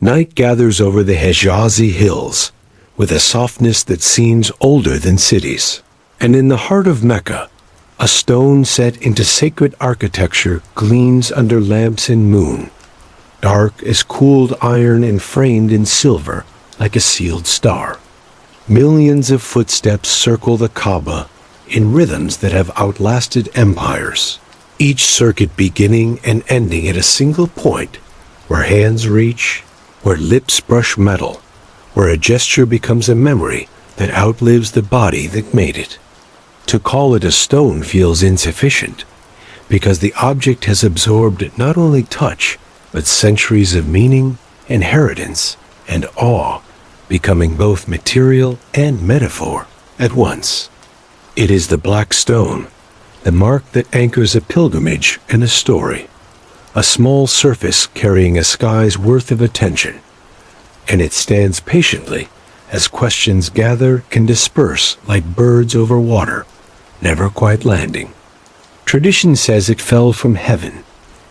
Night gathers over the Hijazi hills with a softness that seems older than cities. And in the heart of Mecca, a stone set into sacred architecture gleams under lamps and moon, dark as cooled iron and framed in silver like a sealed star. Millions of footsteps circle the Kaaba in rhythms that have outlasted empires, each circuit beginning and ending at a single point where hands reach, where lips brush metal, where a gesture becomes a memory that outlives the body that made it. To call it a stone feels insufficient, because the object has absorbed not only touch, but centuries of meaning, inheritance, and awe, becoming both material and metaphor at once. It is the Black Stone, the mark that anchors a pilgrimage and a story, a small surface carrying a sky's worth of attention, and it stands patiently as questions gather and disperse like birds over water, never quite landing. Tradition says it fell from heaven,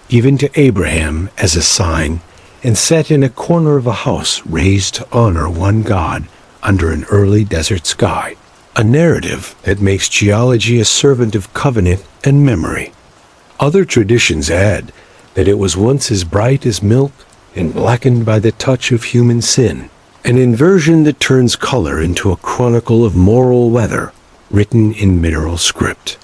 given to Abraham as a sign, and set in a corner of a house raised to honor one god under an early desert sky, a narrative that makes geology a servant of covenant and memory. Other traditions add that it was once as bright as milk and blackened by the touch of human sin, an inversion that turns color into a chronicle of moral weather written in mineral script.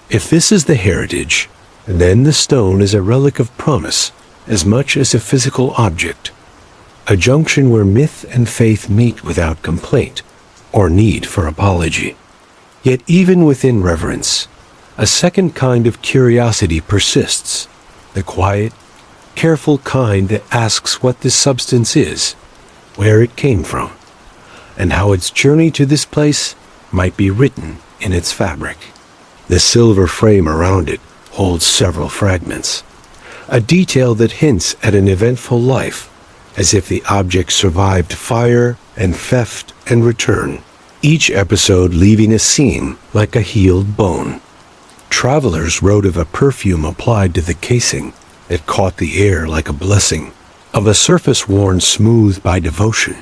If this is the heritage, then the stone is a relic of promise as much as a physical object, a junction where myth and faith meet without complaint or need for apology. Yet even within reverence, a second kind of curiosity persists, the quiet, careful kind that asks what this substance is, where it came from, and how its journey to this place might be written in its fabric. The silver frame around it holds several fragments, a detail that hints at an eventful life, as if the object survived fire and theft and return, each episode leaving a seam like a healed bone. Travelers wrote of a perfume applied to the casing that caught the air like a blessing, of a surface worn smooth by devotion,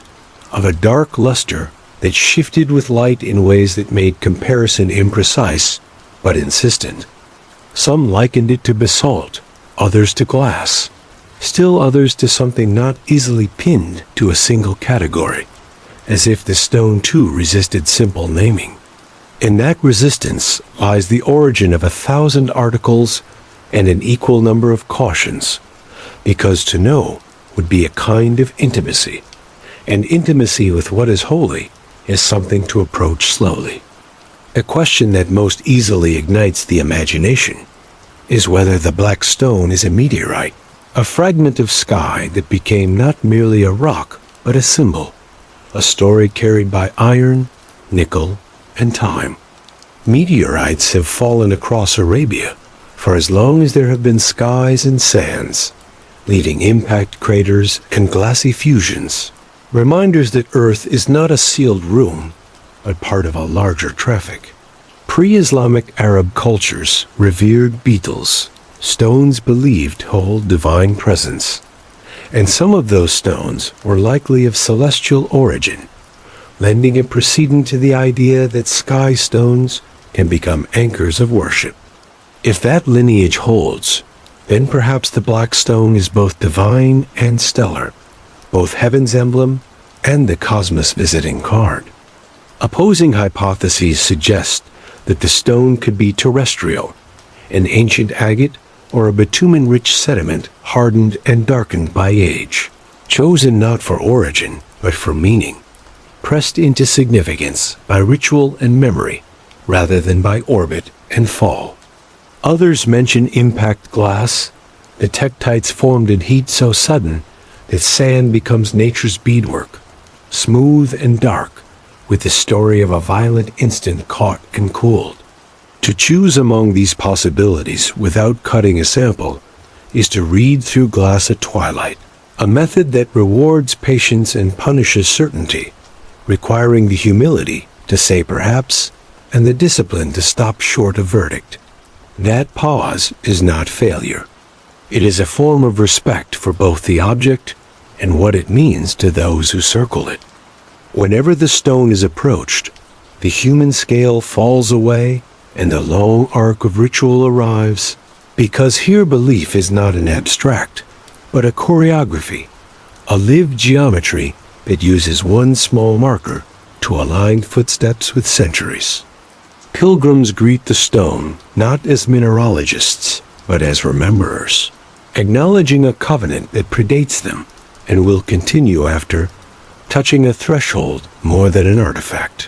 of a dark luster that shifted with light in ways that made comparison imprecise but insistent. Some likened it to basalt, others to glass, still others to something not easily pinned to a single category, as if the stone too resisted simple naming. In that resistance lies the origin of 1,000 articles and an equal number of cautions, because to know would be a kind of intimacy, and intimacy with what is holy is something to approach slowly. A question that most easily ignites the imagination is whether the Black Stone is a meteorite, a fragment of sky that became not merely a rock, but a symbol, a story carried by iron, nickel, and time. Meteorites have fallen across Arabia for as long as there have been skies and sands, leaving impact craters and glassy fusions, reminders that Earth is not a sealed room, but part of a larger traffic. Pre-Islamic Arab cultures revered beetles, stones believed to hold divine presence, and some of those stones were likely of celestial origin, lending a precedent to the idea that sky stones can become anchors of worship. If that lineage holds, then perhaps the Black Stone is both divine and stellar, both heaven's emblem and the cosmos visiting card. Opposing hypotheses suggest that the stone could be terrestrial, an ancient agate or a bitumen-rich sediment hardened and darkened by age, chosen not for origin but for meaning, pressed into significance by ritual and memory rather than by orbit and fall. Others mention impact glass, the tektites formed in heat so sudden that sand becomes nature's beadwork, smooth and dark, with the story of a violent instant caught and cooled. To choose among these possibilities without cutting a sample is to read through glass at twilight, a method that rewards patience and punishes certainty, requiring the humility to say perhaps and the discipline to stop short of verdict. That pause is not failure. It is a form of respect for both the object and what it means to those who circle it. Whenever the stone is approached, the human scale falls away and the long arc of ritual arrives, because here belief is not an abstract, but a choreography, a lived geometry that uses one small marker to align footsteps with centuries. Pilgrims greet the stone not as mineralogists, but as rememberers, acknowledging a covenant that predates them and will continue after, touching a threshold more than an artifact.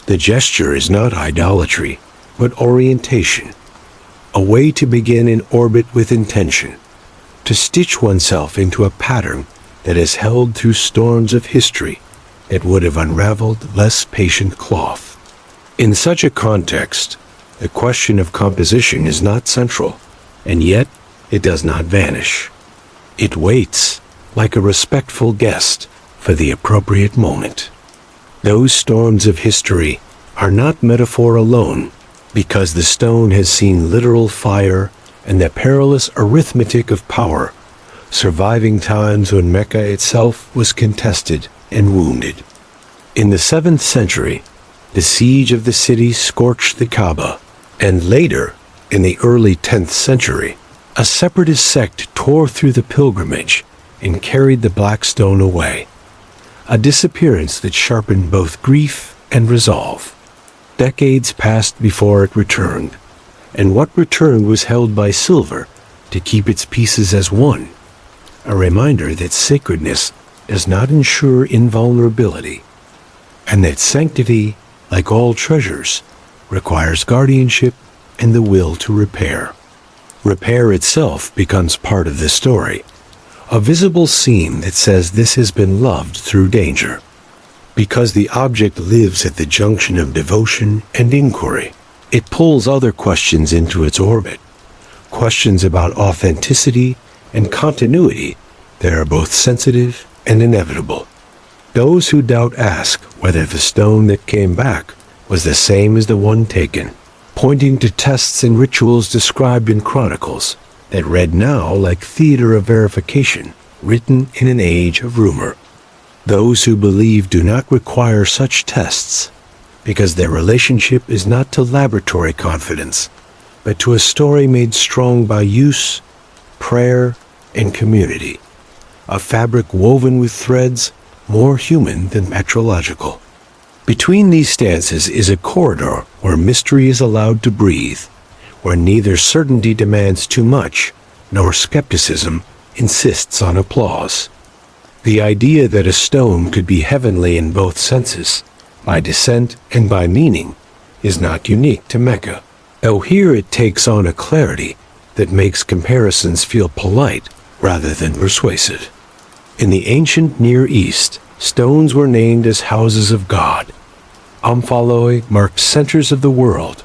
The gesture is not idolatry, but orientation, a way to begin in orbit with intention, to stitch oneself into a pattern that has held through storms of history that would have unraveled less patient cloth. In such a context, the question of composition is not central, and yet it does not vanish. It waits, like a respectful guest, for the appropriate moment. Those storms of history are not metaphor alone, because the stone has seen literal fire and the perilous arithmetic of power, surviving times when Mecca itself was contested and wounded. In the 7th century, the siege of the city scorched the Kaaba, and later, in the early 10th century, a separatist sect tore through the pilgrimage and carried the Black Stone away, a disappearance that sharpened both grief and resolve. Decades passed before it returned, and what returned was held by silver to keep its pieces as one, a reminder that sacredness does not ensure invulnerability, and that sanctity, like all treasures, requires guardianship and the will to repair. Repair itself becomes part of the story, a visible seam that says this has been loved through danger. Because the object lives at the junction of devotion and inquiry, it pulls other questions into its orbit, questions about authenticity and continuity that are both sensitive and inevitable. Those who doubt ask whether the stone that came back was the same as the one taken, pointing to texts and rituals described in chronicles that read now like theater of verification, written in an age of rumor. Those who believe do not require such tests, because their relationship is not to laboratory confidence, but to a story made strong by use, prayer, and community, a fabric woven with threads more human than metrological. Between these stances is a corridor where mystery is allowed to breathe, where neither certainty demands too much, nor skepticism insists on applause. The idea that a stone could be heavenly in both senses, by descent and by meaning, is not unique to Mecca, though here it takes on a clarity that makes comparisons feel polite rather than persuasive. In the ancient Near East, stones were named as houses of God. Omphaloi marked centers of the world,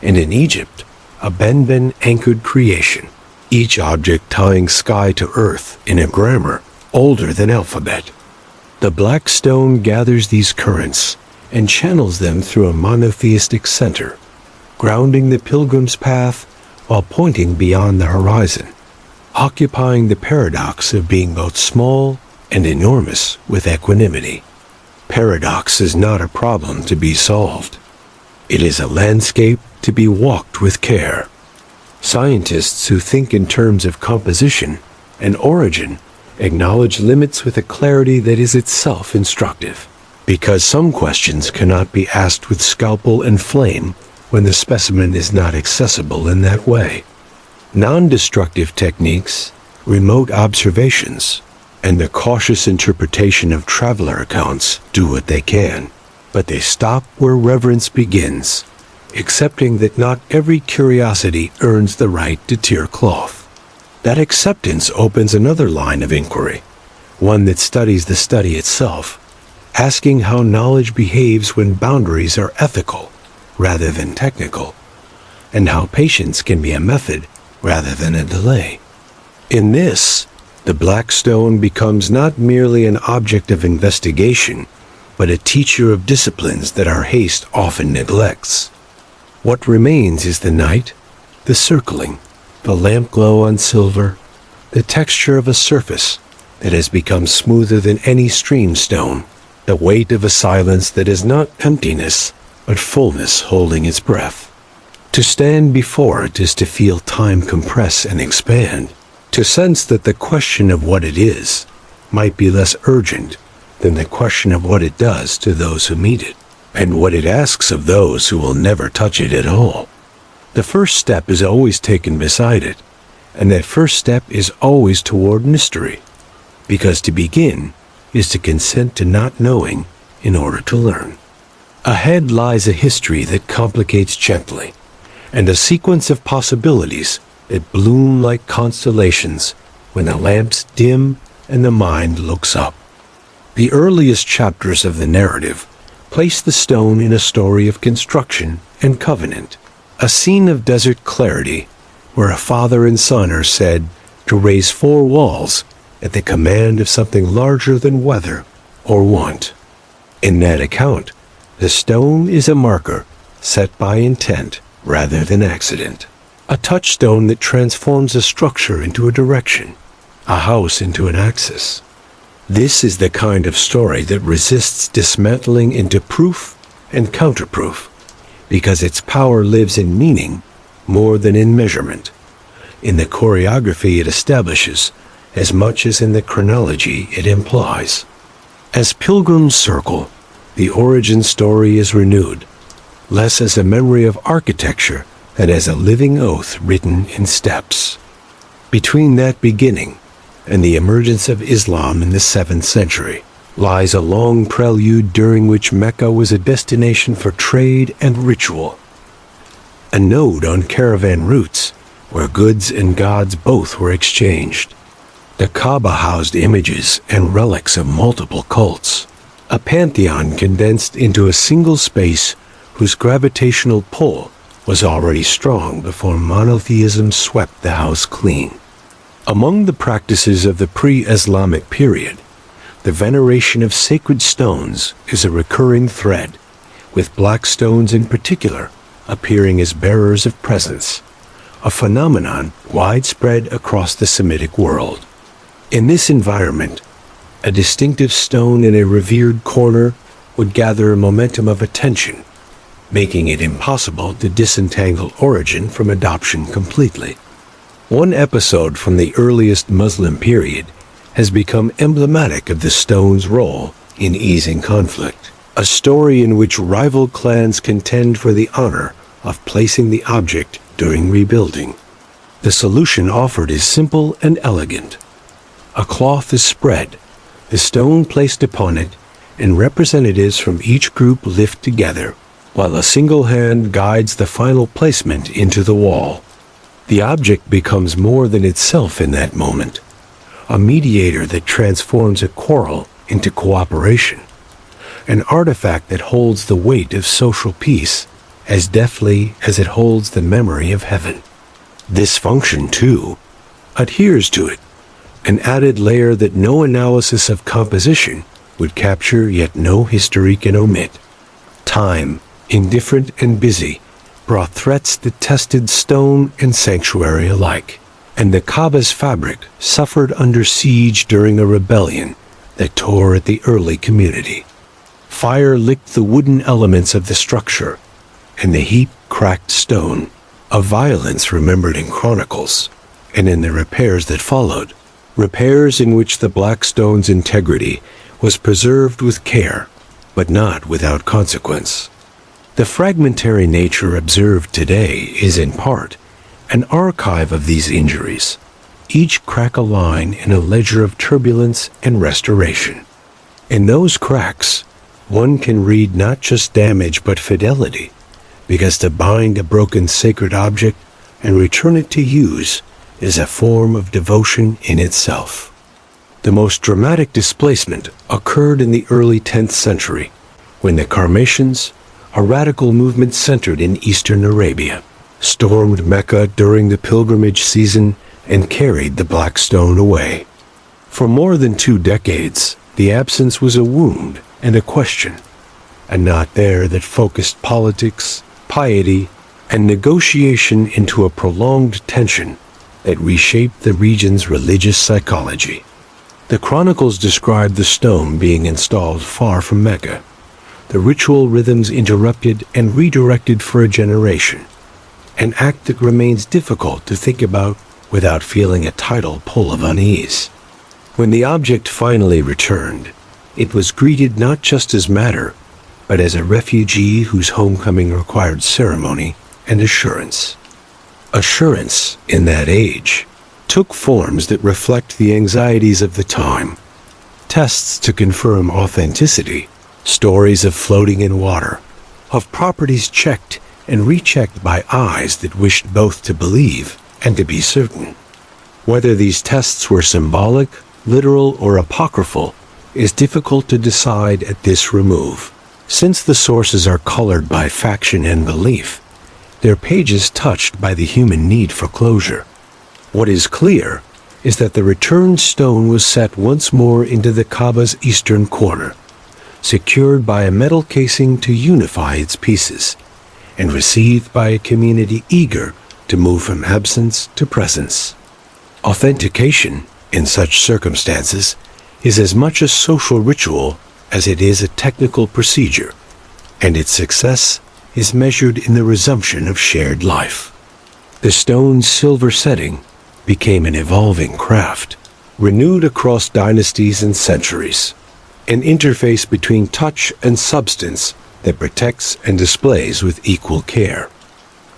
and in Egypt, a benben anchored creation, each object tying sky to earth in a grammar older than alphabet. The Black Stone gathers these currents and channels them through a monotheistic center, grounding the pilgrim's path while pointing beyond the horizon, occupying the paradox of being both small and enormous with equanimity. Paradox is not a problem to be solved. It is a landscape to be walked with care. Scientists who think in terms of composition and origin acknowledge limits with a clarity that is itself instructive, because some questions cannot be asked with scalpel and flame when the specimen is not accessible in that way. Non-destructive techniques, remote observations, and the cautious interpretation of traveler accounts do what they can, but they stop where reverence begins, accepting that not every curiosity earns the right to tear cloth. That acceptance opens another line of inquiry, one that studies the study itself, asking how knowledge behaves when boundaries are ethical rather than technical, and how patience can be a method rather than a delay. In this, the Black Stone becomes not merely an object of investigation, but a teacher of disciplines that our haste often neglects. What remains is the night, the circling, the lamp glow on silver, the texture of a surface that has become smoother than any stream stone, the weight of a silence that is not emptiness, but fullness holding its breath. To stand before it is to feel time compress and expand, to sense that the question of what it is might be less urgent than the question of what it does to those who meet it, and what it asks of those who will never touch it at all. The first step is always taken beside it, and that first step is always toward mystery, because to begin is to consent to not knowing in order to learn. Ahead lies a history that complicates gently, and a sequence of possibilities that bloom like constellations when the lamps dim and the mind looks up. The earliest chapters of the narrative place the stone in a story of construction and covenant, a scene of desert clarity where a father and son are said to raise 4 walls at the command of something larger than weather or want. In that account, the stone is a marker set by intent rather than accident, a touchstone that transforms a structure into a direction, a house into an axis. This is the kind of story that resists dismantling into proof and counterproof, because its power lives in meaning more than in measurement, in the choreography it establishes as much as in the chronology it implies. As pilgrims circle, the origin story is renewed, less as a memory of architecture than as a living oath written in steps. Between that beginning and the emergence of Islam in the 7th century lies a long prelude during which Mecca was a destination for trade and ritual, a node on caravan routes where goods and gods both were exchanged. The Kaaba housed images and relics of multiple cults, a pantheon condensed into a single space whose gravitational pull was already strong before monotheism swept the house clean. Among the practices of the pre-Islamic period, the veneration of sacred stones is a recurring thread, with black stones in particular appearing as bearers of presence, a phenomenon widespread across the Semitic world. In this environment, a distinctive stone in a revered corner would gather a momentum of attention, making it impossible to disentangle origin from adoption completely. One episode from the earliest Muslim period has become emblematic of the stone's role in easing conflict, a story in which rival clans contend for the honor of placing the object during rebuilding. The solution offered is simple and elegant. A cloth is spread, the stone placed upon it, and representatives from each group lift together, while a single hand guides the final placement into the wall. The object becomes more than itself in that moment, a mediator that transforms a quarrel into cooperation, an artifact that holds the weight of social peace as deftly as it holds the memory of heaven. This function, too, adheres to it, an added layer that no analysis of composition would capture, yet no history can omit. Time, indifferent and busy, brought threats that tested stone and sanctuary alike, and the Kaaba's fabric suffered under siege during a rebellion that tore at the early community. Fire licked the wooden elements of the structure, and the heap cracked stone, a violence remembered in chronicles, and in the repairs that followed, repairs in which the black stone's integrity was preserved with care, but not without consequence. The fragmentary nature observed today is in part an archive of these injuries, each crack a line in a ledger of turbulence and restoration. In those cracks, one can read not just damage but fidelity, because to bind a broken sacred object and return it to use is a form of devotion in itself. The most dramatic displacement occurred in the early 10th century, when the Qarmatians, a radical movement centered in eastern Arabia, stormed Mecca during the pilgrimage season and carried the Black Stone away. For more than 2 decades, the absence was a wound and a question, a knot there that focused politics, piety, and negotiation into a prolonged tension that reshaped the region's religious psychology. The chronicles describe the stone being installed far from Mecca, the ritual rhythms interrupted and redirected for a generation, an act that remains difficult to think about without feeling a tidal pull of unease. When the object finally returned, it was greeted not just as matter, but as a refugee whose homecoming required ceremony and assurance. Assurance, in that age, took forms that reflect the anxieties of the time. Tests to confirm authenticity, stories of floating in water, of properties checked and rechecked by eyes that wished both to believe and to be certain. Whether these tests were symbolic, literal, or apocryphal is difficult to decide at this remove. Since the sources are colored by faction and belief, their pages touched by the human need for closure. What is clear is that the returned stone was set once more into the Kaaba's eastern corner, secured by a metal casing to unify its pieces, and received by a community eager to move from absence to presence. Authentication, in such circumstances, is as much a social ritual as it is a technical procedure, and its success is measured in the resumption of shared life. The stone's silver setting became an evolving craft, renewed across dynasties and centuries, an interface between touch and substance that protects and displays with equal care.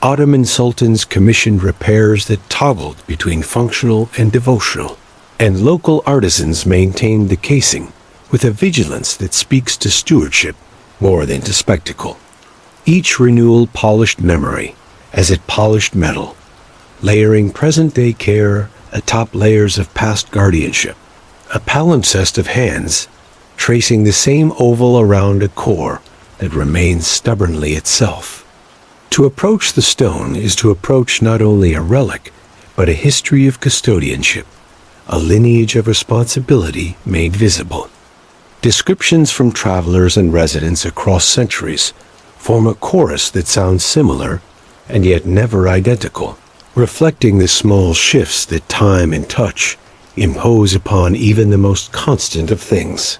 Ottoman sultans commissioned repairs that toggled between functional and devotional, and local artisans maintained the casing with a vigilance that speaks to stewardship more than to spectacle. Each renewal polished memory as it polished metal, layering present-day care atop layers of past guardianship, a palimpsest of hands tracing the same oval around a core that remains stubbornly itself. To approach the stone is to approach not only a relic, but a history of custodianship, a lineage of responsibility made visible. Descriptions from travelers and residents across centuries form a chorus that sounds similar and yet never identical, reflecting the small shifts that time and touch impose upon even the most constant of things.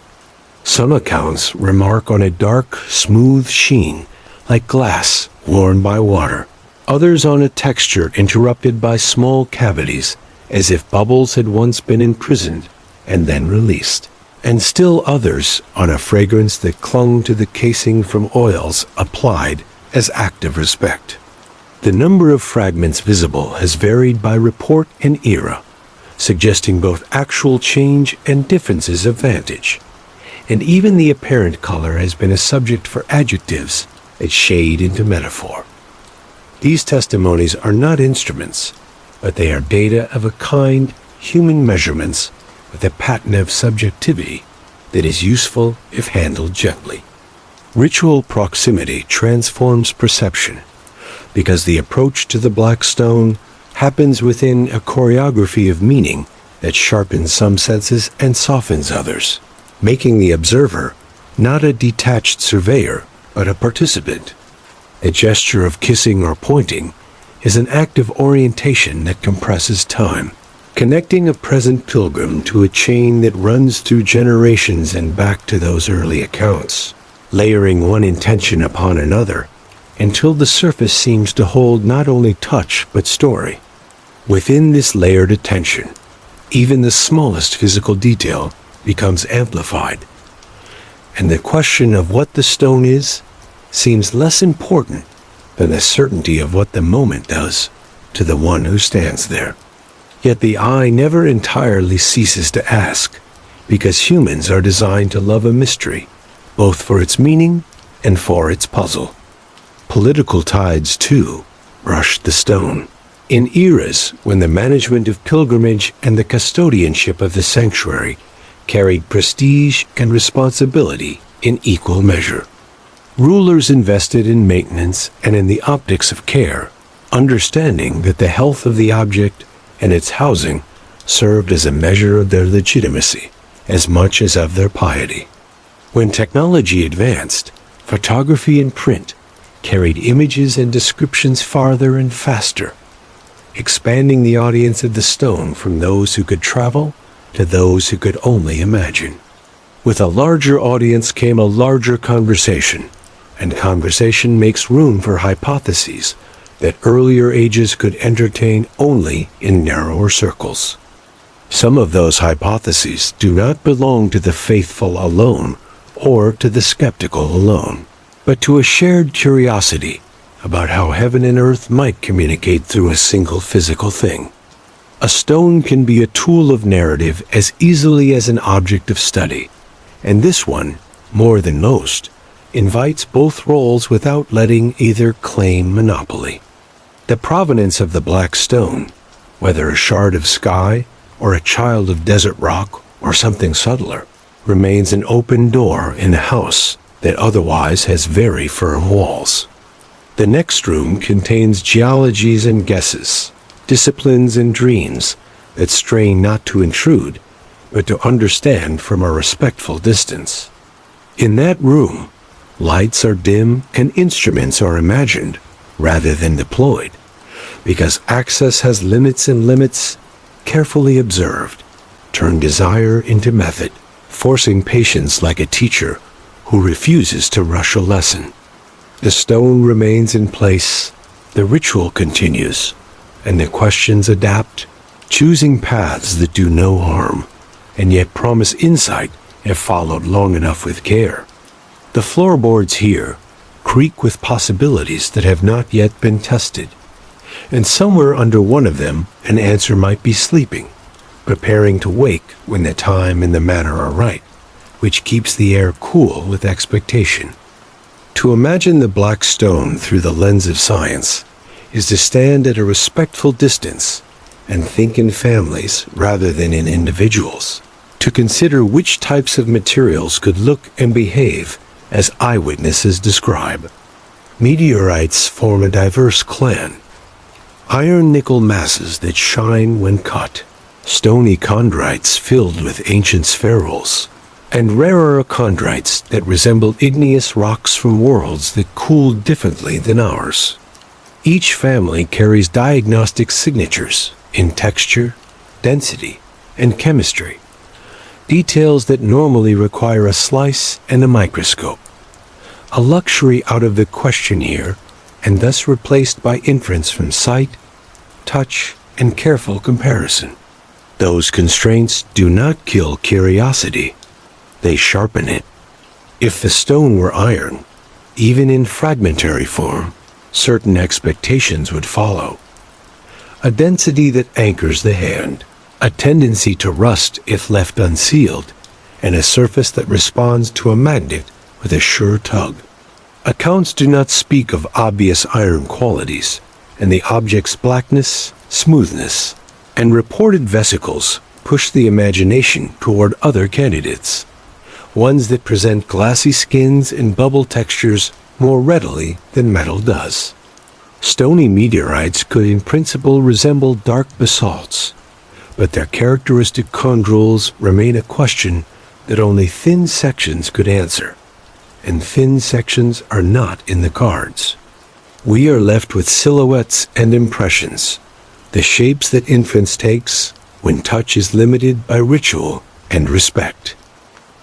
Some accounts remark on a dark, smooth sheen, like glass worn by water. Others on a texture interrupted by small cavities, as if bubbles had once been imprisoned and then released. And still others on a fragrance that clung to the casing from oils applied as act of respect. The number of fragments visible has varied by report and era, suggesting both actual change and differences of vantage. And even the apparent color has been a subject for adjectives that shade into metaphor. These testimonies are not instruments, but they are data of a kind, human measurements with a patina of subjectivity that is useful if handled gently. Ritual proximity transforms perception, because the approach to the Black Stone happens within a choreography of meaning that sharpens some senses and softens others, making the observer not a detached surveyor, but a participant. A gesture of kissing or pointing is an act of orientation that compresses time, connecting a present pilgrim to a chain that runs through generations and back to those early accounts, layering one intention upon another until the surface seems to hold not only touch but story. Within this layered attention, even the smallest physical detail becomes amplified, and the question of what the stone is seems less important than the certainty of what the moment does to the one who stands there. Yet the eye never entirely ceases to ask, because humans are designed to love a mystery, both for its meaning and for its puzzle. Political tides, too, rushed the stone. In eras when the management of pilgrimage and the custodianship of the sanctuary carried prestige and responsibility in equal measure. Rulers invested in maintenance and in the optics of care, understanding that the health of the object and its housing served as a measure of their legitimacy as much as of their piety. When technology advanced, photography and print carried images and descriptions farther and faster, expanding the audience of the stone from those who could travel to those who could only imagine. With a larger audience came a larger conversation, and conversation makes room for hypotheses that earlier ages could entertain only in narrower circles. Some of those hypotheses do not belong to the faithful alone or to the skeptical alone, but to a shared curiosity about how heaven and earth might communicate through a single physical thing. A stone can be a tool of narrative as easily as an object of study, and this one, more than most, invites both roles without letting either claim monopoly. The provenance of the black stone, whether a shard of sky or a child of desert rock or something subtler, remains an open door in a house that otherwise has very firm walls. The next room contains geologies and guesses, disciplines and dreams that strain not to intrude, but to understand from a respectful distance. In that room, lights are dim and instruments are imagined rather than deployed, because access has limits, and limits, carefully observed, turn desire into method, forcing patience like a teacher who refuses to rush a lesson. The stone remains in place, the ritual continues, and the questions adapt, choosing paths that do no harm, and yet promise insight if followed long enough with care. The floorboards here creak with possibilities that have not yet been tested, and somewhere under one of them an answer might be sleeping, preparing to wake when the time and the manner are right, which keeps the air cool with expectation. To imagine the black stone through the lens of science is to stand at a respectful distance and think in families rather than in individuals, to consider which types of materials could look and behave as eyewitnesses describe. Meteorites form a diverse clan. Iron-nickel masses that shine when cut, stony chondrites filled with ancient spherules, and rarer chondrites that resemble igneous rocks from worlds that cooled differently than ours. Each family carries diagnostic signatures in texture, density, and chemistry, details that normally require a slice and a microscope, a luxury out of the question here, and thus replaced by inference from sight, touch, and careful comparison. Those constraints do not kill curiosity, they sharpen it. If the stone were iron, even in fragmentary form, certain expectations would follow. A density that anchors the hand, a tendency to rust if left unsealed, and a surface that responds to a magnet with a sure tug. Accounts do not speak of obvious iron qualities, and the object's blackness, smoothness, and reported vesicles push the imagination toward other candidates, ones that present glassy skins and bubble textures more readily than metal does. Stony meteorites could in principle resemble dark basalts, but their characteristic chondrules remain a question that only thin sections could answer, and thin sections are not in the cards. We are left with silhouettes and impressions, the shapes that inference takes when touch is limited by ritual and respect.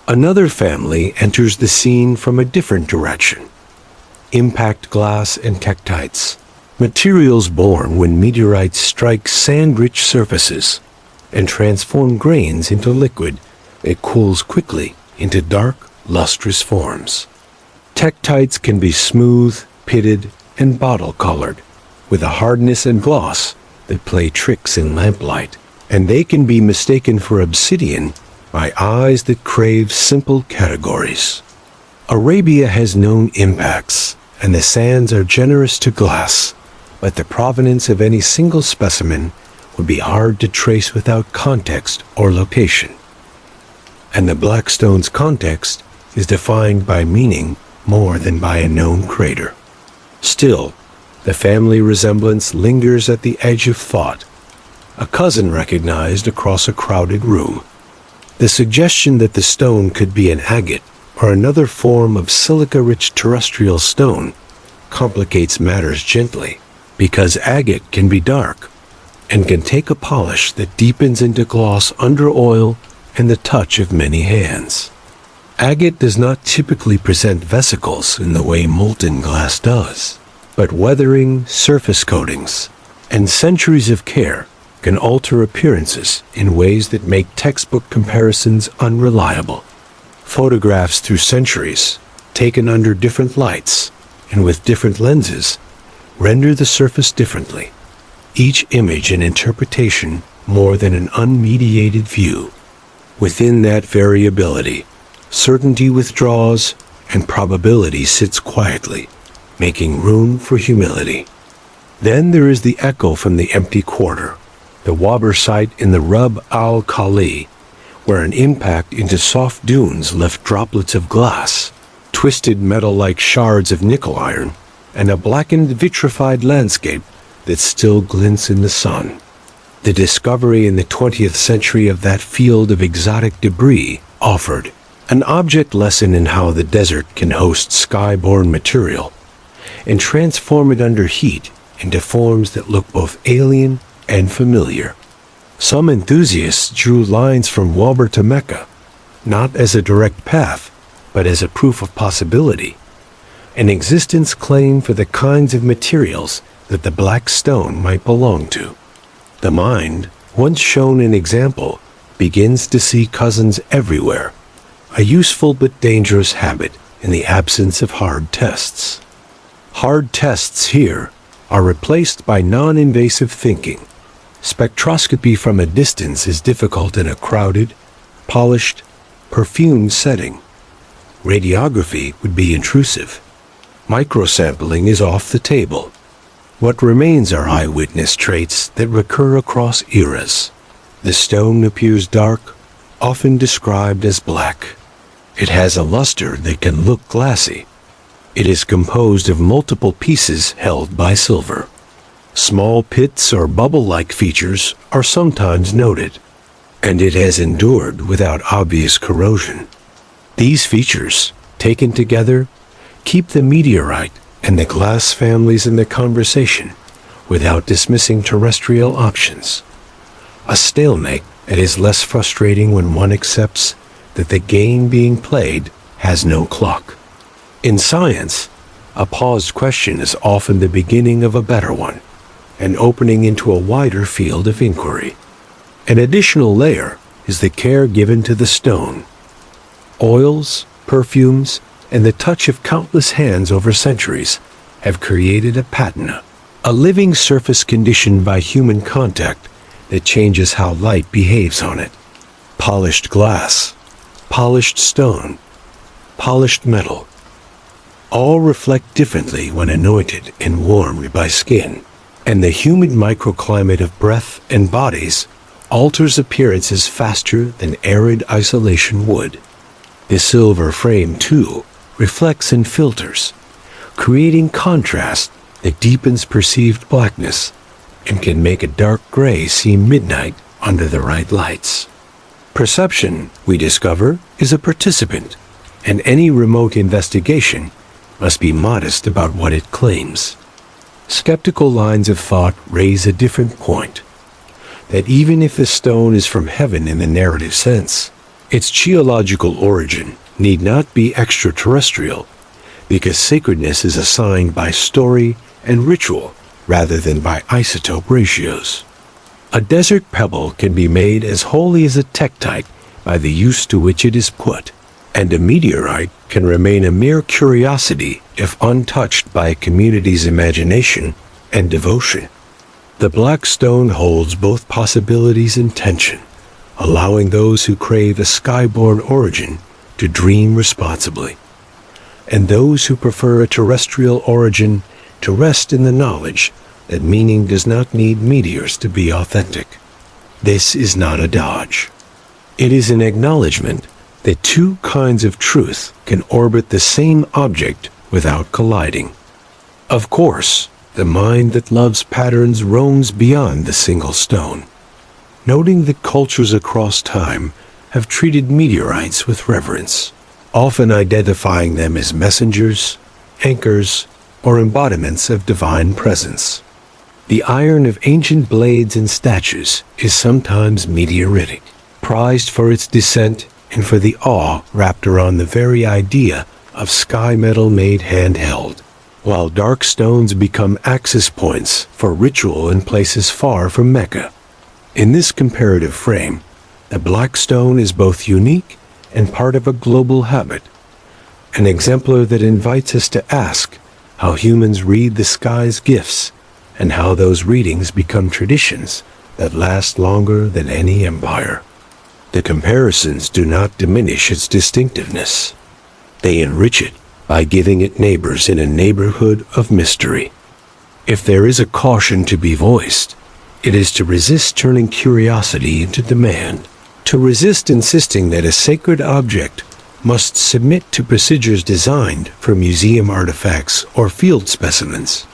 Another family enters the scene from a different direction. Impact glass and tektites, materials born when meteorites strike sand-rich surfaces and transform grains into liquid that cools quickly into dark, lustrous forms. Tektites can be smooth, pitted, and bottle-colored, with a hardness and gloss that play tricks in lamplight, and they can be mistaken for obsidian by eyes that crave simple categories. Arabia has known impacts, and the sands are generous to glass, but the provenance of any single specimen would be hard to trace without context or location. And the black stone's context is defined by meaning more than by a known crater. Still, the family resemblance lingers at the edge of thought, a cousin recognized across a crowded room. The suggestion that the stone could be an agate or another form of silica-rich terrestrial stone complicates matters gently, because agate can be dark, and can take a polish that deepens into gloss under oil and the touch of many hands. Agate does not typically present vesicles in the way molten glass does, but weathering, surface coatings, and centuries of care can alter appearances in ways that make textbook comparisons unreliable. Photographs through centuries, taken under different lights and with different lenses, render the surface differently, each image an interpretation more than an unmediated view. Within that variability, certainty withdraws and probability sits quietly, making room for humility. Then there is the echo from the empty quarter, the Wabur site in the Rub al-Khali, where an impact into soft dunes left droplets of glass, twisted metal-like shards of nickel iron, and a blackened vitrified landscape that still glints in the sun. The discovery in the 20th century of that field of exotic debris offered an object lesson in how the desert can host sky-borne material and transform it under heat into forms that look both alien and familiar. Some enthusiasts drew lines from Wabur to Mecca, not as a direct path, but as a proof of possibility, an existence claim for the kinds of materials that the Black Stone might belong to. The mind, once shown an example, begins to see cousins everywhere, a useful but dangerous habit in the absence of hard tests. Hard tests here are replaced by non-invasive thinking. Spectroscopy from a distance is difficult in a crowded, polished, perfumed setting. Radiography would be intrusive. Microsampling is off the table. What remains are eyewitness traits that recur across eras. The stone appears dark, often described as black. It has a luster that can look glassy. It is composed of multiple pieces held by silver. Small pits or bubble-like features are sometimes noted, and it has endured without obvious corrosion. These features, taken together, keep the meteorite and the glass families in the conversation without dismissing terrestrial options. A stalemate that is less frustrating when one accepts that the game being played has no clock. In science, a paused question is often the beginning of a better one, an opening into a wider field of inquiry. An additional layer is the care given to the stone. Oils, perfumes, and the touch of countless hands over centuries have created a patina, a living surface conditioned by human contact that changes how light behaves on it. Polished glass, polished stone, polished metal, all reflect differently when anointed and warmed by skin, and the humid microclimate of breath and bodies alters appearances faster than arid isolation would. The silver frame, too, reflects and filters, creating contrast that deepens perceived blackness and can make a dark gray seem midnight under the right lights. Perception, we discover, is a participant, and any remote investigation must be modest about what it claims. Skeptical lines of thought raise a different point, that even if the stone is from heaven in the narrative sense, its geological origin need not be extraterrestrial, because sacredness is assigned by story and ritual rather than by isotope ratios. A desert pebble can be made as holy as a tektite by the use to which it is put, and a meteorite can remain a mere curiosity if untouched by a community's imagination and devotion. The Black Stone holds both possibilities and tension, allowing those who crave a skyborne origin to dream responsibly, and those who prefer a terrestrial origin to rest in the knowledge that meaning does not need meteors to be authentic. This is not a dodge. It is an acknowledgement that two kinds of truth can orbit the same object without colliding. Of course, the mind that loves patterns roams beyond the single stone, noting that cultures across time have treated meteorites with reverence, often identifying them as messengers, anchors, or embodiments of divine presence. The iron of ancient blades and statues is sometimes meteoritic, prized for its descent and for the awe wrapped around the very idea of sky metal made handheld, while dark stones become access points for ritual in places far from Mecca. In this comparative frame, the Black Stone is both unique and part of a global habit, an exemplar that invites us to ask how humans read the sky's gifts and how those readings become traditions that last longer than any empire. The comparisons do not diminish its distinctiveness. They enrich it by giving it neighbors in a neighborhood of mystery. If there is a caution to be voiced, it is to resist turning curiosity into demand, to resist insisting that a sacred object must submit to procedures designed for museum artifacts or field specimens.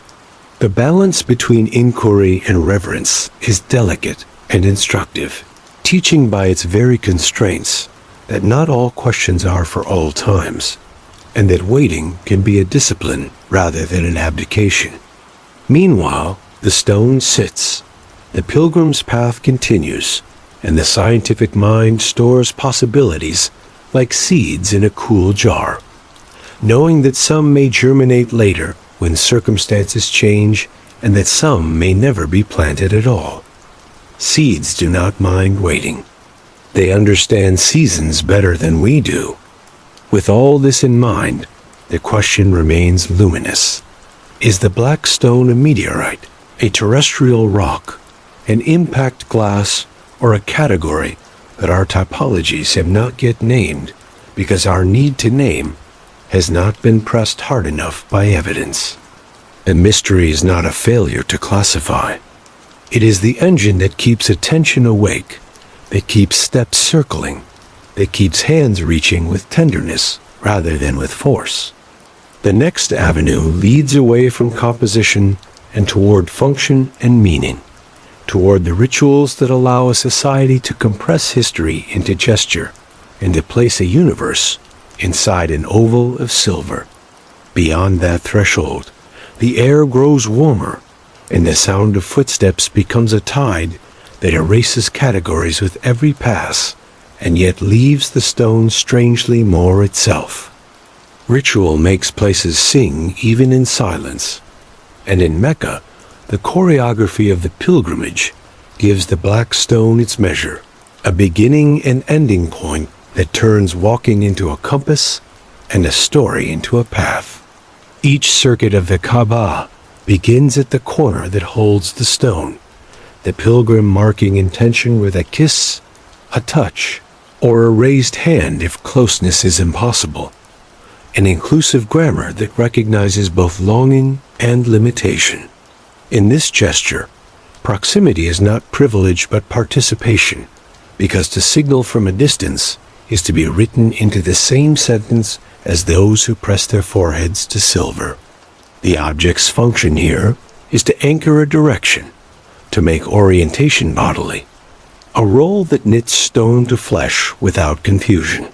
The balance between inquiry and reverence is delicate and instructive, teaching by its very constraints that not all questions are for all times, and that waiting can be a discipline rather than an abdication. Meanwhile, the stone sits, the pilgrim's path continues, and the scientific mind stores possibilities like seeds in a cool jar, knowing that some may germinate later when circumstances change, and that some may never be planted at all. Seeds do not mind waiting. They understand seasons better than we do. With all this in mind, the question remains luminous. Is the Black Stone a meteorite, a terrestrial rock, an impact glass, or a category that our typologies have not yet named because our need to name has not been pressed hard enough by evidence? A mystery is not a failure to classify. It is the engine that keeps attention awake, that keeps steps circling, that keeps hands reaching with tenderness rather than with force. The next avenue leads away from composition and toward function and meaning, toward the rituals that allow a society to compress history into gesture and to place a universe inside an oval of silver. Beyond that threshold, the air grows warmer, and the sound of footsteps becomes a tide that erases categories with every pass, and yet leaves the stone strangely more itself. Ritual makes places sing even in silence, and in Mecca, the choreography of the pilgrimage gives the Black Stone its measure, a beginning and ending point that turns walking into a compass and a story into a path. Each circuit of the Kaaba begins at the corner that holds the stone, the pilgrim marking intention with a kiss, a touch, or a raised hand if closeness is impossible, an inclusive grammar that recognizes both longing and limitation. In this gesture, proximity is not privilege but participation, because to signal from a distance is to be written into the same sentence as those who press their foreheads to silver. The object's function here is to anchor a direction, to make orientation bodily, a role that knits stone to flesh without confusion.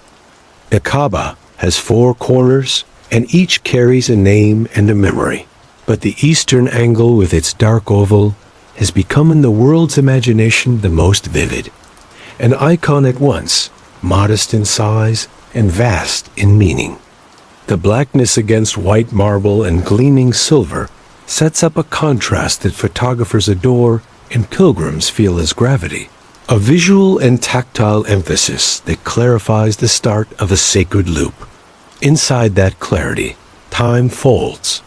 The Kaaba has 4 corners, and each carries a name and a memory. But the eastern angle with its dark oval has become in the world's imagination the most vivid, an icon at once modest in size and vast in meaning. The blackness against white marble and gleaming silver sets up a contrast that photographers adore and pilgrims feel as gravity, a visual and tactile emphasis that clarifies the start of a sacred loop. Inside that clarity, time folds,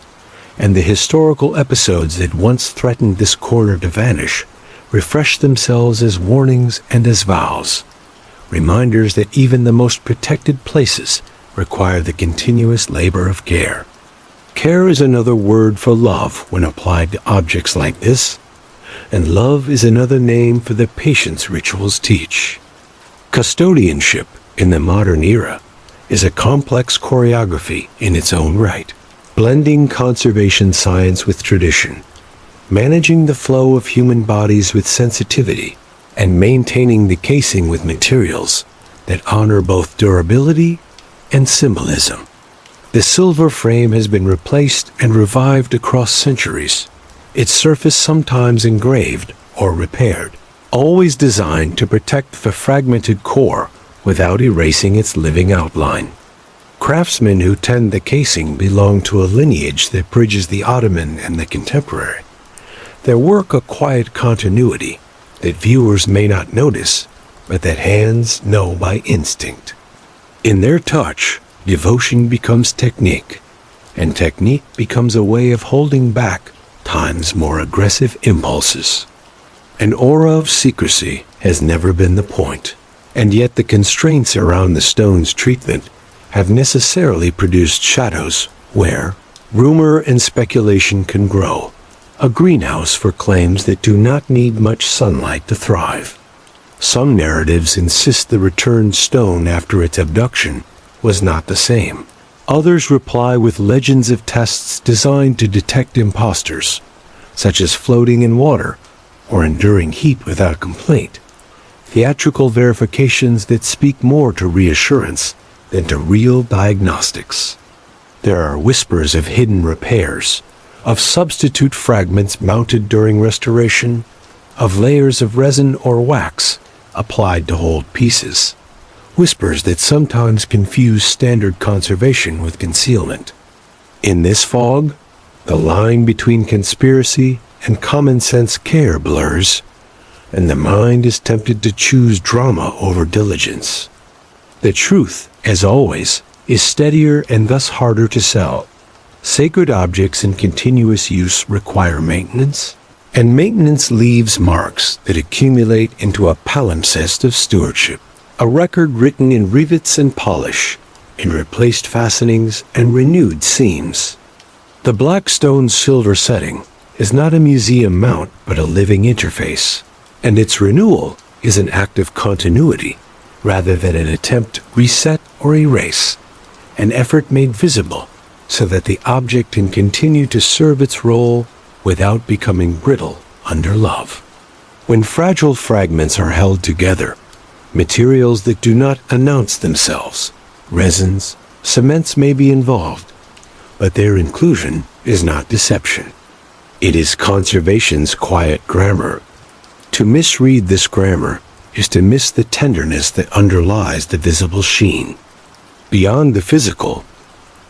and the historical episodes that once threatened this corner to vanish refresh themselves as warnings and as vows, reminders that even the most protected places require the continuous labor of care. Care is another word for love when applied to objects like this, and love is another name for the patience rituals teach. Custodianship in the modern era is a complex choreography in its own right, blending conservation science with tradition, managing the flow of human bodies with sensitivity, and maintaining the casing with materials that honor both durability and symbolism. The silver frame has been replaced and revived across centuries, its surface sometimes engraved or repaired, always designed to protect the fragmented core without erasing its living outline. Craftsmen who tend the casing belong to a lineage that bridges the Ottoman and the contemporary. Their work a quiet continuity that viewers may not notice, but that hands know by instinct. In their touch, devotion becomes technique, and technique becomes a way of holding back time's more aggressive impulses. An aura of secrecy has never been the point, and yet the constraints around the stone's treatment have necessarily produced shadows where rumor and speculation can grow, a greenhouse for claims that do not need much sunlight to thrive. Some narratives insist the returned stone after its abduction was not the same. Others reply with legends of tests designed to detect imposters, such as floating in water or enduring heat without complaint. Theatrical verifications that speak more to reassurance than to real diagnostics. There are whispers of hidden repairs, of substitute fragments mounted during restoration, of layers of resin or wax applied to hold pieces. Whispers that sometimes confuse standard conservation with concealment. In this fog, the line between conspiracy and common sense care blurs, and the mind is tempted to choose drama over diligence. The truth, as always, is steadier and thus harder to sell. Sacred objects in continuous use require maintenance, and maintenance leaves marks that accumulate into a palimpsest of stewardship, a record written in rivets and polish, in replaced fastenings and renewed seams. The Black Stone's silver setting is not a museum mount but a living interface, and its renewal is an act of continuity rather than an attempt to reset or erase, an effort made visible so that the object can continue to serve its role without becoming brittle under love. When fragile fragments are held together, materials that do not announce themselves, resins, cements may be involved, but their inclusion is not deception. It is conservation's quiet grammar. To misread this grammar is to miss the tenderness that underlies the visible sheen. Beyond the physical,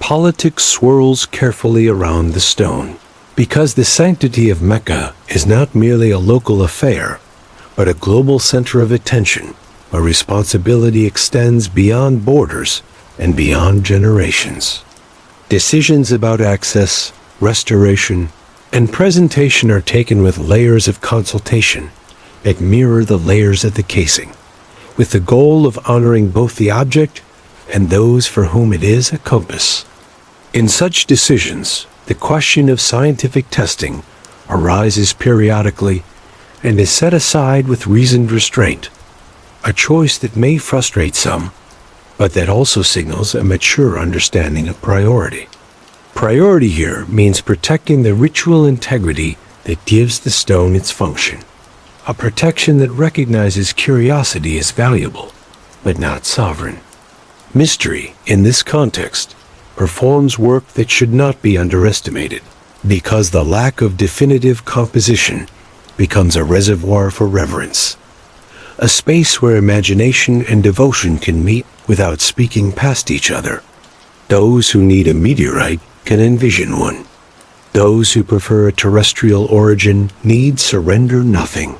politics swirls carefully around the stone, because the sanctity of Mecca is not merely a local affair, but a global center of attention where responsibility extends beyond borders and beyond generations. Decisions about access, restoration, and presentation are taken with layers of consultation that mirror the layers of the casing, with the goal of honoring both the object and those for whom it is a compass. In such decisions, the question of scientific testing arises periodically and is set aside with reasoned restraint, a choice that may frustrate some, but that also signals a mature understanding of priority. Priority here means protecting the ritual integrity that gives the stone its function, a protection that recognizes curiosity as valuable, but not sovereign. Mystery, in this context, performs work that should not be underestimated, because the lack of definitive composition becomes a reservoir for reverence, a space where imagination and devotion can meet without speaking past each other. Those who need a meteorite can envision one. Those who prefer a terrestrial origin need surrender nothing.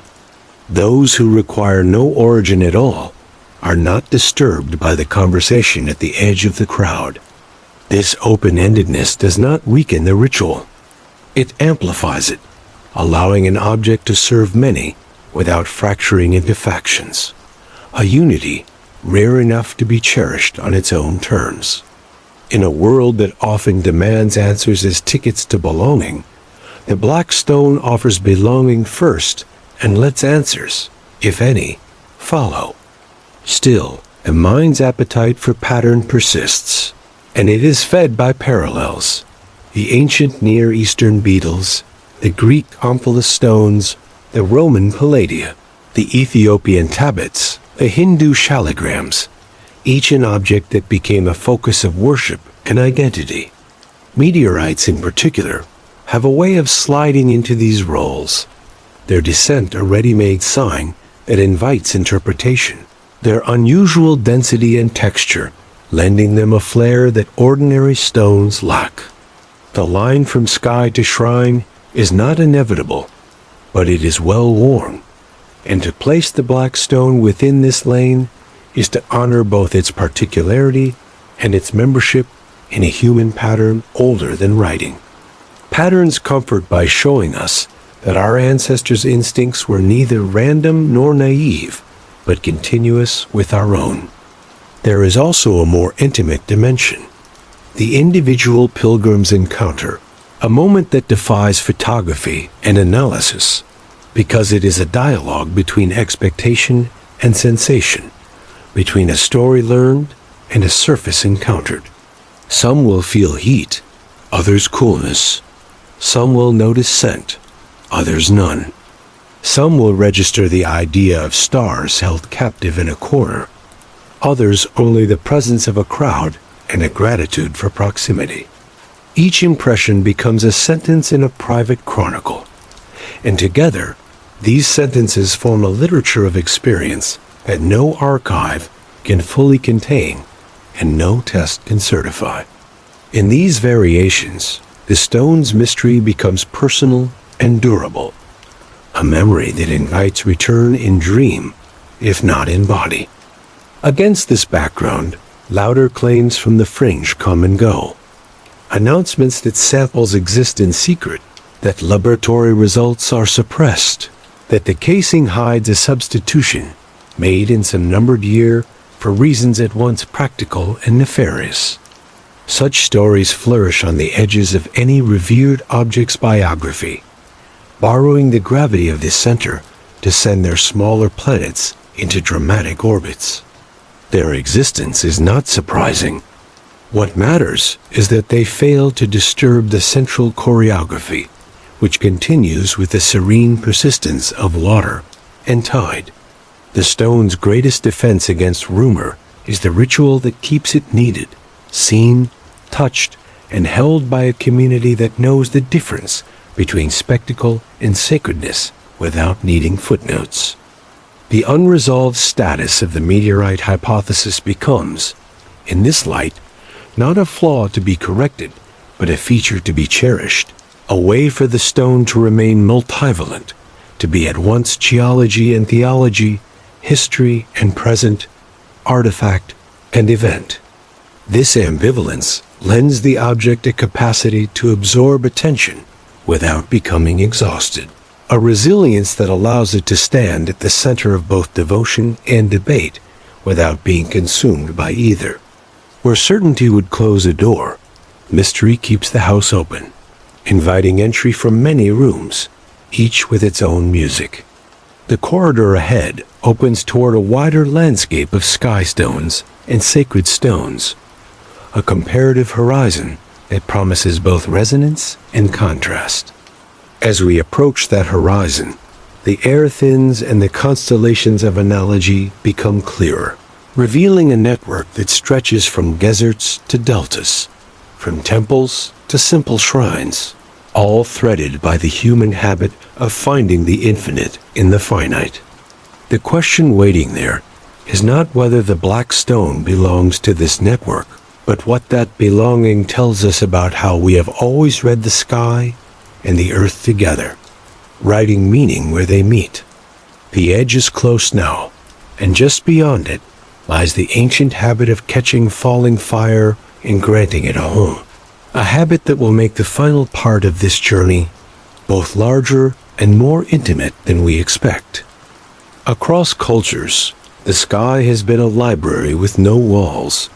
Those who require no origin at all are not disturbed by the conversation at the edge of the crowd. This open-endedness does not weaken the ritual. It amplifies it, allowing an object to serve many without fracturing into factions, a unity rare enough to be cherished on its own terms. In a world that often demands answers as tickets to belonging, the Black Stone offers belonging first and lets answers, if any, follow. Still, the mind's appetite for pattern persists, and it is fed by parallels. The ancient Near Eastern beetles, the Greek omphalos stones, the Roman palladia, the Ethiopian tablets, the Hindu shaligrams, each an object that became a focus of worship and identity. Meteorites in particular have a way of sliding into these roles, their descent a ready-made sign that invites interpretation, their unusual density and texture lending them a flair that ordinary stones lack. The line from sky to shrine is not inevitable, but it is well worn, and to place the Black Stone within this lane is to honor both its particularity and its membership in a human pattern older than writing. Patterns comfort by showing us that our ancestors' instincts were neither random nor naive, but continuous with our own. There is also a more intimate dimension, the individual pilgrim's encounter, a moment that defies photography and analysis, because it is a dialogue between expectation and sensation, between a story learned and a surface encountered. Some will feel heat, others coolness. Some will notice scent, others none. Some will register the idea of stars held captive in a corner, others only the presence of a crowd and a gratitude for proximity. Each impression becomes a sentence in a private chronicle, and together, these sentences form a literature of experience that no archive can fully contain and no test can certify. In these variations, the stone's mystery becomes personal and durable, a memory that invites return in dream, if not in body. Against this background, louder claims from the fringe come and go. Announcements that samples exist in secret, that laboratory results are suppressed, that the casing hides a substitution made in some numbered year for reasons at once practical and nefarious. Such stories flourish on the edges of any revered object's biography, borrowing the gravity of this center to send their smaller planets into dramatic orbits. Their existence is not surprising. What matters is that they fail to disturb the central choreography, which continues with the serene persistence of water and tide. The stone's greatest defense against rumor is the ritual that keeps it needed, seen, touched, and held by a community that knows the difference between spectacle and sacredness without needing footnotes. The unresolved status of the meteorite hypothesis becomes, in this light, not a flaw to be corrected, but a feature to be cherished, a way for the stone to remain multivalent, to be at once geology and theology, history and present, artifact and event. This ambivalence lends the object a capacity to absorb attention without becoming exhausted, a resilience that allows it to stand at the center of both devotion and debate without being consumed by either. Where certainty would close a door, mystery keeps the house open, inviting entry from many rooms, each with its own music. The corridor ahead opens toward a wider landscape of sky stones and sacred stones, a comparative horizon that promises both resonance and contrast. As we approach that horizon, the air thins and the constellations of analogy become clearer, revealing a network that stretches from deserts to deltas, from temples to simple shrines, all threaded by the human habit of finding the infinite in the finite. The question waiting there is not whether the Black Stone belongs to this network, but what that belonging tells us about how we have always read the sky and the earth together, writing meaning where they meet. The edge is close now, and just beyond it lies the ancient habit of catching falling fire and granting it a home, a habit that will make the final part of this journey both larger and more intimate than we expect. Across cultures, the sky has been a library with no walls,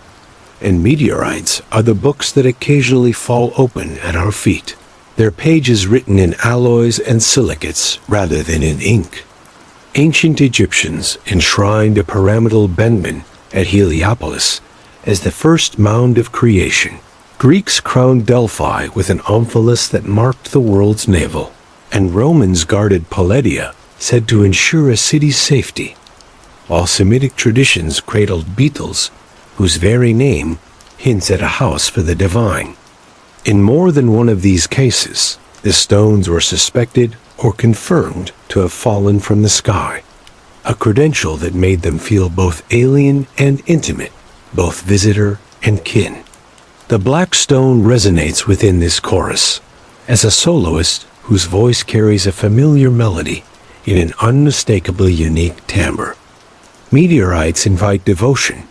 and meteorites are the books that occasionally fall open at our feet, their pages written in alloys and silicates rather than in ink. Ancient Egyptians enshrined a pyramidal Benmin at Heliopolis as the first mound of creation. Greeks crowned Delphi with an omphalos that marked the world's navel, and Romans guarded Palladium, said to ensure a city's safety, while Semitic traditions cradled Beetles, whose very name hints at a house for the divine. In more than one of these cases, The stones were suspected or confirmed to have fallen from the sky, a credential that made them feel both alien and intimate, both visitor and kin. The Black Stone resonates within this chorus as a soloist whose voice carries a familiar melody in an unmistakably unique timbre. Meteorites invite devotion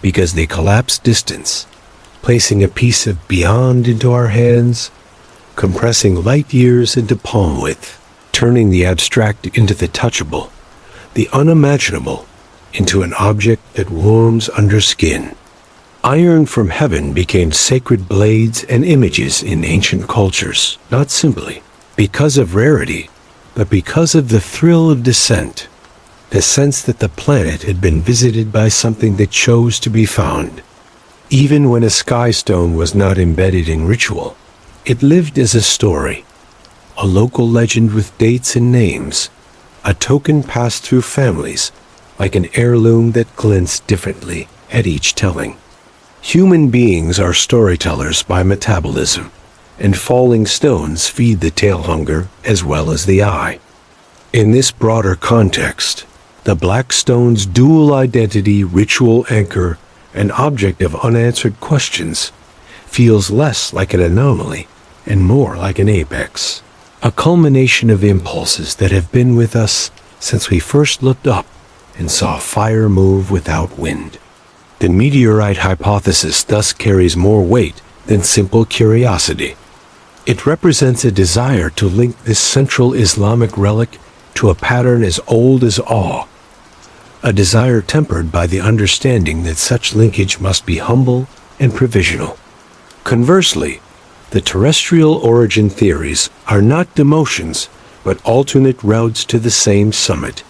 because they collapse distance, placing a piece of beyond into our hands, compressing light years into palm width, turning the abstract into the touchable, the unimaginable into an object that warms under skin. Iron from heaven became sacred blades and images in ancient cultures, not simply because of rarity, but because of the thrill of descent, the sense that the planet had been visited by something that chose to be found. Even when a sky stone was not embedded in ritual, it lived as a story, a local legend with dates and names, a token passed through families, like an heirloom that glints differently at each telling. Human beings are storytellers by metabolism, and falling stones feed the tail hunger as well as the eye. In this broader context, the Black Stone's dual identity, ritual anchor, and object of unanswered questions feels less like an anomaly and more like an apex, a culmination of impulses that have been with us since we first looked up and saw fire move without wind. The meteorite hypothesis thus carries more weight than simple curiosity. It represents a desire to link this central Islamic relic to a pattern as old as awe, a desire tempered by the understanding that such linkage must be humble and provisional. Conversely, the terrestrial origin theories are not demotions, but alternate routes to the same summit,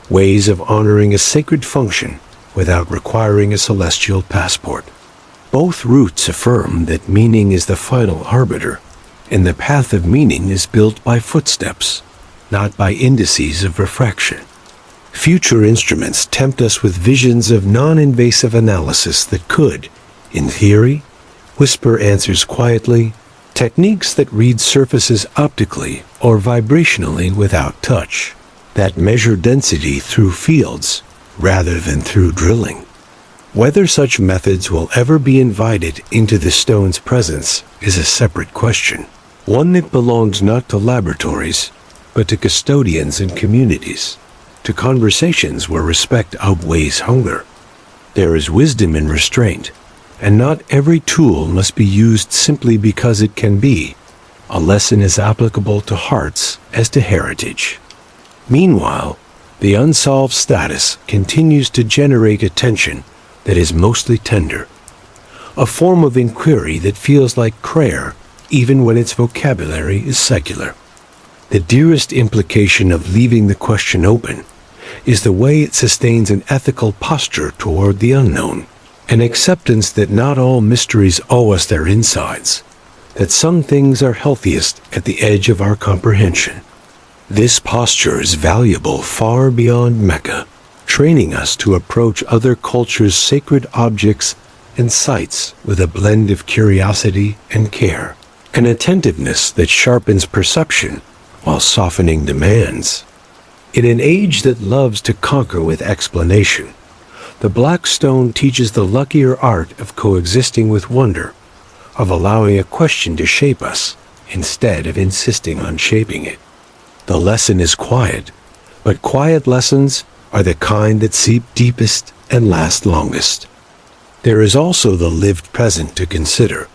ways of honoring a sacred function without requiring a celestial passport. Both routes affirm that meaning is the final arbiter, and the path of meaning is built by footsteps, not by indices of refraction. Future instruments tempt us with visions of non-invasive analysis that could, in theory, whisper answers quietly, techniques that read surfaces optically or vibrationally without touch, that measure density through fields rather than through drilling. Whether such methods will ever be invited into the stone's presence is a separate question, one that belongs not to laboratories, but to custodians and communities, to conversations where respect outweighs hunger. There is wisdom in restraint, and not every tool must be used simply because it can be. A lesson is applicable to hearts as to heritage. Meanwhile, the unsolved status continues to generate attention that is mostly tender, a form of inquiry that feels like prayer even when its vocabulary is secular. The dearest implication of leaving the question open is the way it sustains an ethical posture toward the unknown, an acceptance that not all mysteries owe us their insides, that some things are healthiest at the edge of our comprehension. This posture is valuable far beyond Mecca, training us to approach other cultures' sacred objects and sites with a blend of curiosity and care, an attentiveness that sharpens perception while softening demands. In an age that loves to conquer with explanation, the Black Stone teaches the luckier art of coexisting with wonder, of allowing a question to shape us instead of insisting on shaping it. The lesson is quiet, but quiet lessons are the kind that seep deepest and last longest. There is also the lived present to consider.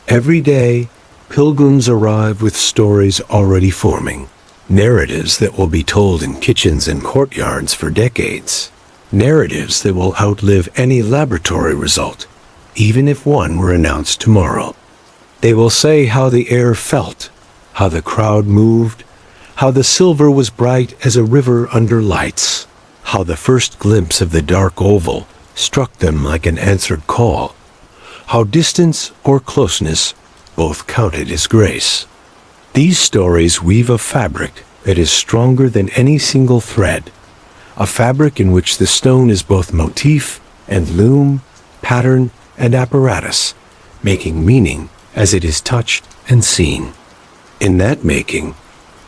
Every day, pilgrims arrive with stories already forming, narratives that will be told in kitchens and courtyards for decades, narratives that will outlive any laboratory result, even if one were announced tomorrow. They will say how the air felt, how the crowd moved, how the silver was bright as a river under lights, how the first glimpse of the dark oval struck them like an answered call, how distance or closeness both counted as grace. These stories weave a fabric that is stronger than any single thread, a fabric in which the stone is both motif and loom, pattern and apparatus, making meaning as it is touched and seen. In that making,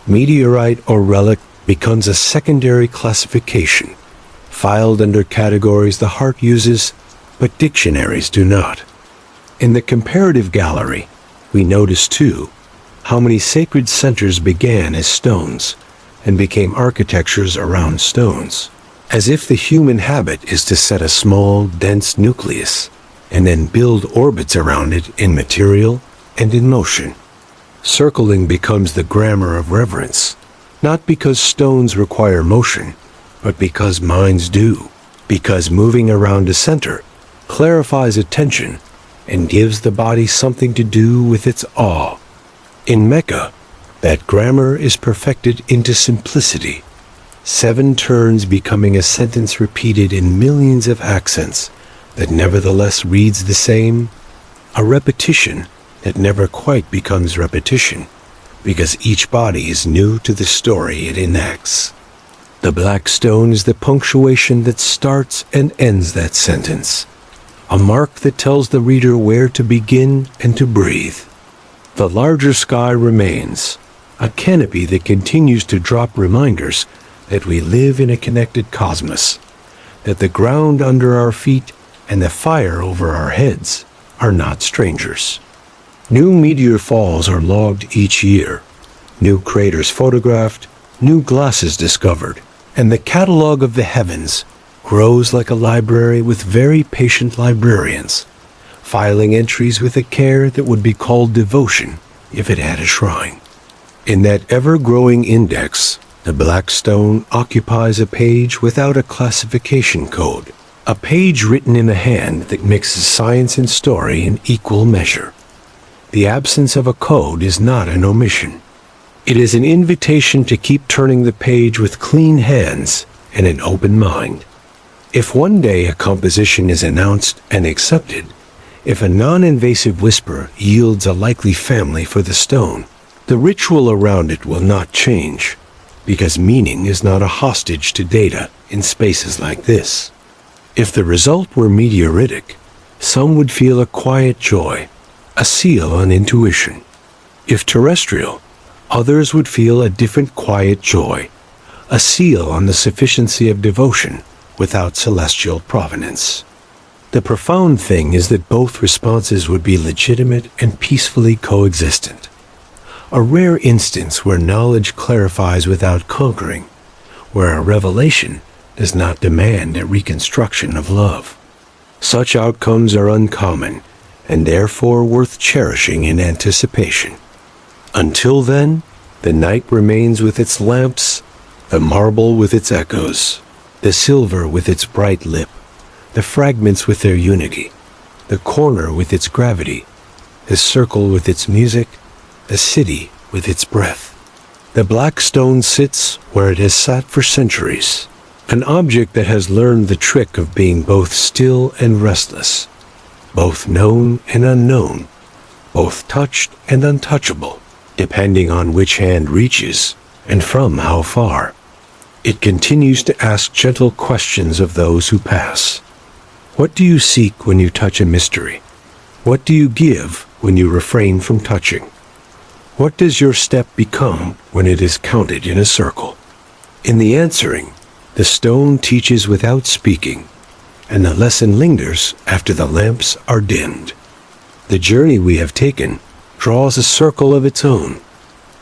meteorite or relic becomes a secondary classification, filed under categories the heart uses, but dictionaries do not. In the comparative gallery, we notice too how many sacred centers began as stones and became architectures around stones, as if the human habit is to set a small, dense nucleus and then build orbits around it in material and in motion. Circling becomes the grammar of reverence, not because stones require motion, but because minds do, because moving around a center clarifies attention and gives the body something to do with its awe. In Mecca, that grammar is perfected into simplicity, 7 turns becoming a sentence repeated in millions of accents that nevertheless reads the same, a repetition that never quite becomes repetition, because each body is new to the story it enacts. The black stone is the punctuation that starts and ends that sentence, a mark that tells the reader where to begin and to breathe. The larger sky remains, a canopy that continues to drop reminders that we live in a connected cosmos, that the ground under our feet and the fire over our heads are not strangers. New meteor falls are logged each year, new craters photographed, new glasses discovered, and the catalog of the heavens grows like a library with very patient librarians, filing entries with a care that would be called devotion if it had a shrine. In that ever-growing index, the Black Stone occupies a page without a classification code, a page written in a hand that mixes science and story in equal measure. The absence of a code is not an omission. It is an invitation to keep turning the page with clean hands and an open mind. If one day a composition is announced and accepted, if a non-invasive whisper yields a likely family for the stone, the ritual around it will not change, because meaning is not a hostage to data in spaces like this. If the result were meteoritic, some would feel a quiet joy, a seal on intuition. If terrestrial, others would feel a different quiet joy, a seal on the sufficiency of devotion without celestial provenance. The profound thing is that both responses would be legitimate and peacefully coexistent. A rare instance where knowledge clarifies without conquering, where a revelation does not demand a reconstruction of love. Such outcomes are uncommon and therefore worth cherishing in anticipation. Until then, the night remains with its lamps, the marble with its echoes, the silver with its bright lip, the fragments with their unity, the corner with its gravity, the circle with its music, the city with its breath. The black stone sits where it has sat for centuries, an object that has learned the trick of being both still and restless, both known and unknown, both touched and untouchable, depending on which hand reaches and from how far. It continues to ask gentle questions of those who pass. What do you seek when you touch a mystery? What do you give when you refrain from touching? What does your step become when it is counted in a circle? In the answering, the stone teaches without speaking, and the lesson lingers after the lamps are dimmed. The journey we have taken draws a circle of its own,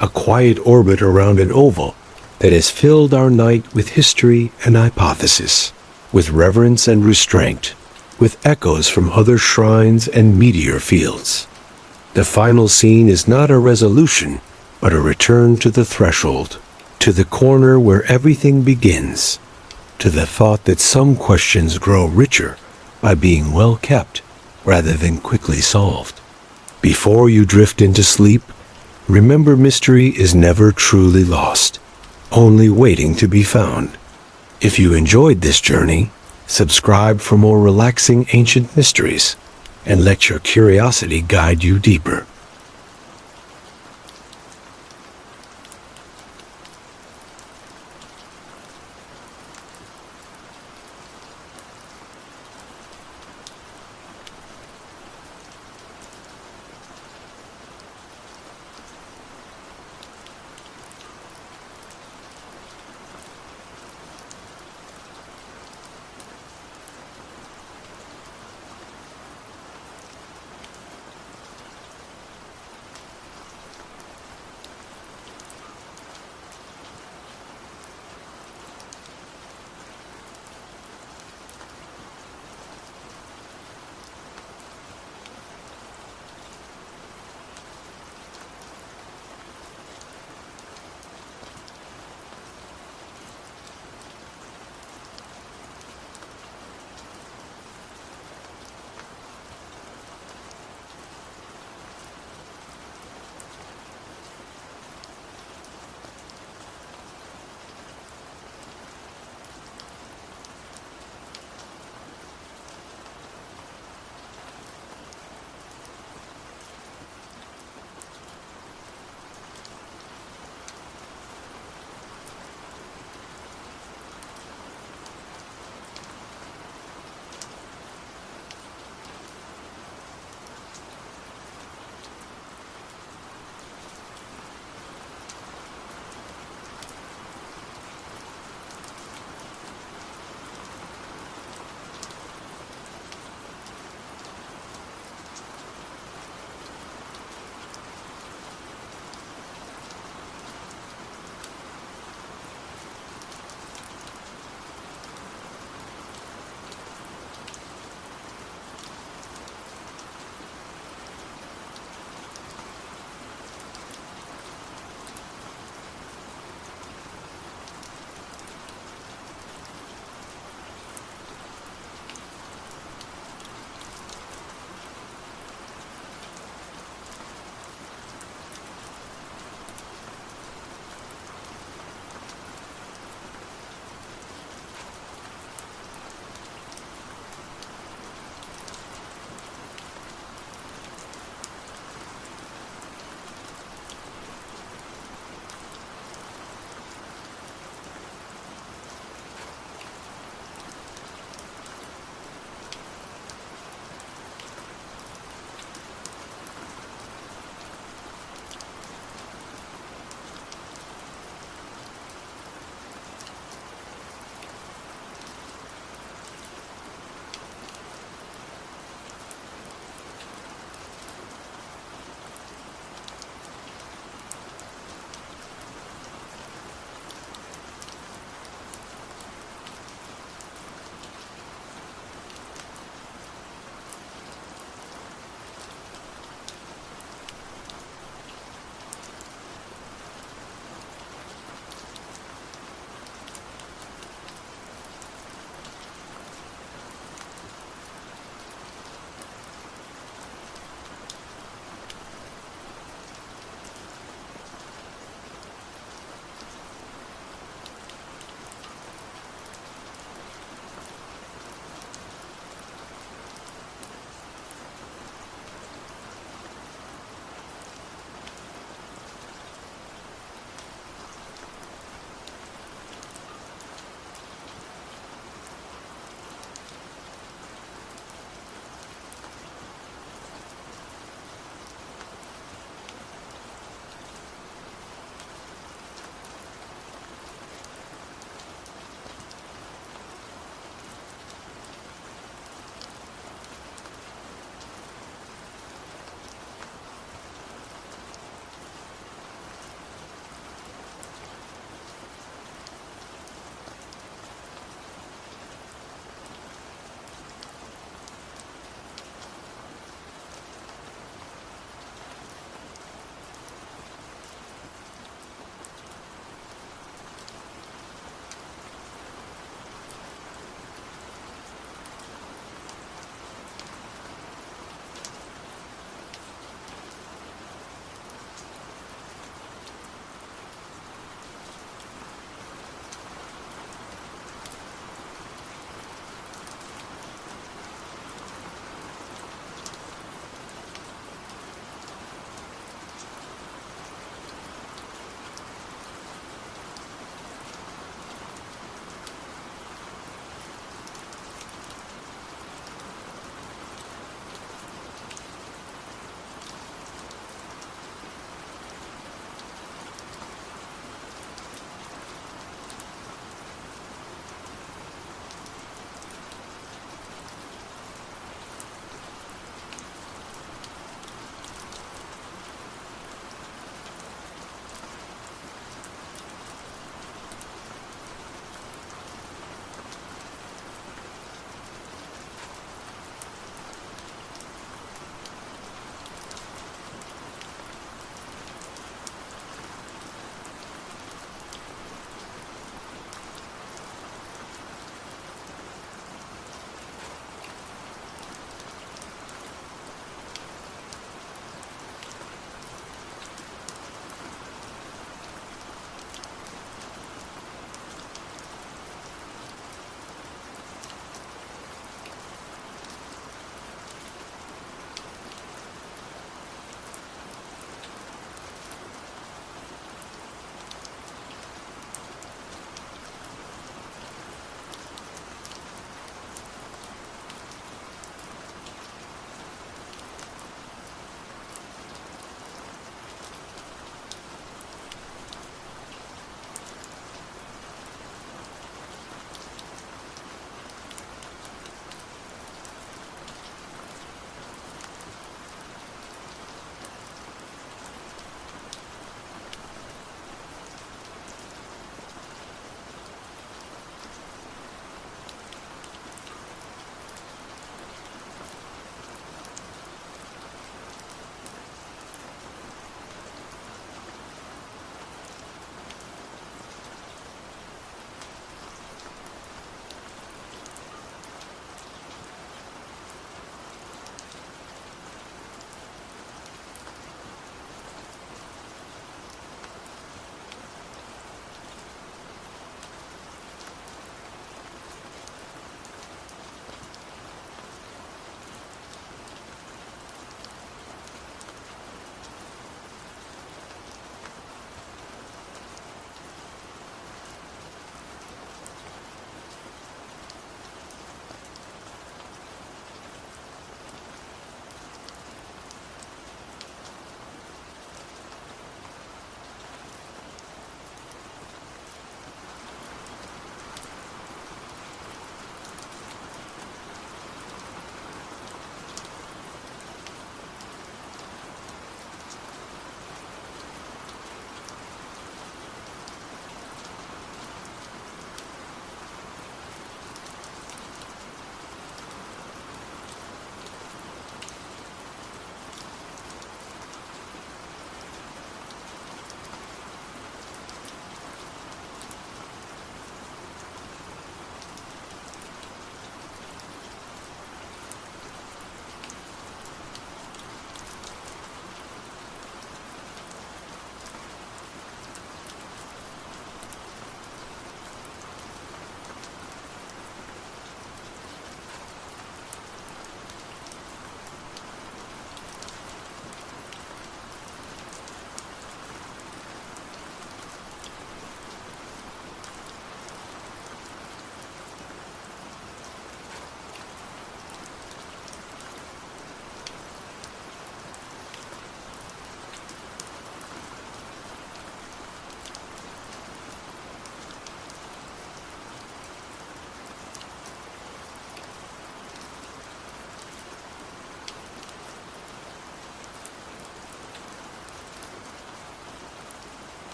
a quiet orbit around an oval that has filled our night with history and hypothesis, with reverence and restraint, with echoes from other shrines and meteor fields. The final scene is not a resolution, but a return to the threshold, to the corner where everything begins, to the thought that some questions grow richer by being well kept rather than quickly solved. Before you drift into sleep, remember mystery is never truly lost, only waiting to be found. If you enjoyed this journey, subscribe for more relaxing ancient mysteries, and let your curiosity guide you deeper.